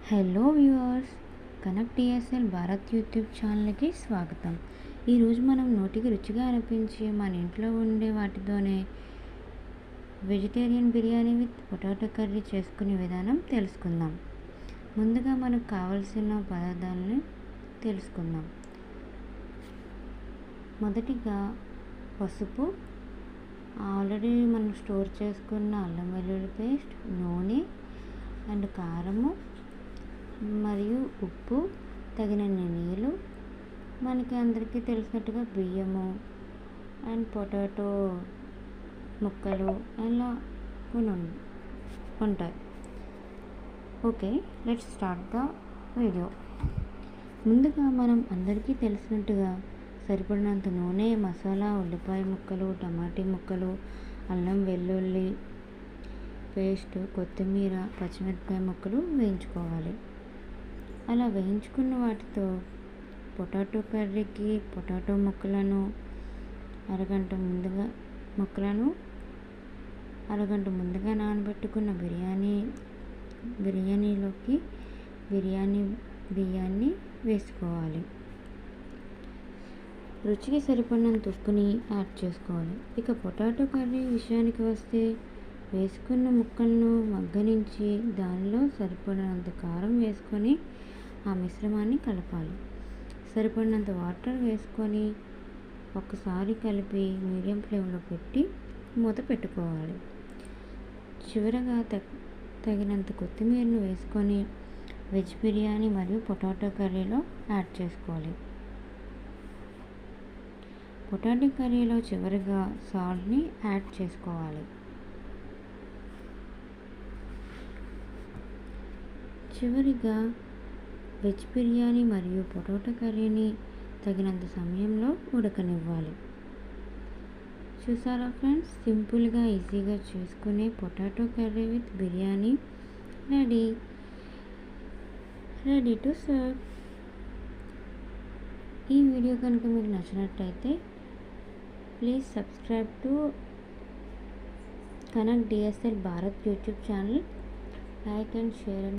Hello viewers, connect DSL Bharat YouTube ఛానల్కి స్వాగతం. ఈరోజు మనం నోటికి రుచిగా అనిపించి మన ఇంట్లో ఉండే వాటితోనే vegetarian biryani with potato curry చేసుకునే విధానం తెలుసుకుందాం. ముందుగా మనకు కావాల్సిన పదార్థాలను తెలుసుకుందాం. మొదటిగా పసుపు, ఆల్రెడీ మనం స్టోర్ చేసుకున్న అల్లం వెల్లుల్లి పేస్ట్, నూనె అండ్ కారము మరియు ఉప్పు, తగినన్ని నీళ్ళు, మనకి అందరికీ తెలిసినట్టుగా బియ్యము అండ్ పొటాటో ముక్కలు అలా ఉంటాయి. Okay, let's start the video. ముందుగా మనం అందరికీ తెలిసినట్టుగా సరిపడినంత నూనె, మసాలా, ఉల్లిపాయ ముక్కలు, టమాటీ ముక్కలు, అల్లం వెల్లుల్లి పేస్ట్, కొత్తిమీర, పచ్చిమిరపకాయ ముక్కలు వేయించుకోవాలి. అలా వేయించుకున్న వాటితో పొటాటో కర్రీకి పొటాటో ముక్కలను అరగంట ముందుగా నానబెట్టుకున్న బిర్యానీలోకి బిర్యానీ బియ్యాన్ని వేసుకోవాలి. రుచికి సరిపడినంత ఉప్పుని యాడ్ చేసుకోవాలి. ఇక పొటాటో కర్రీ విషయానికి వస్తే వేసుకున్న ముక్కలను మగ్గనించి దానిలో సరిపడినంత కారం వేసుకొని ఆ మిశ్రమాన్ని కలపాలి. సరిపడినంత వాటర్ వేసుకొని ఒకసారి కలిపి మీడియం ఫ్లేమ్లో పెట్టి మూత పెట్టుకోవాలి. చివరగా తగినంత కొత్తిమీరను వేసుకొని వెజ్ బిర్యానీ మరియు పొటాటో కర్రీలో యాడ్ చేసుకోవాలి. పొటాటో కర్రీలో చివరిగా సాల్ట్ని యాడ్ చేసుకోవాలి. చివరిగా వెజ్ బిర్యానీ మరియు పొటాటో కర్రీని తగినంత సమయంలో ఉడకనివ్వాలి. చూసారా ఫ్రెండ్స్, సింపుల్గా ఈజీగా చేసుకునే potato curry with biryani ready to serve. ఈ వీడియో కనుక మీకు నచ్చినట్టయితే please subscribe to connect DSL Bharat YouTube channel, like and share.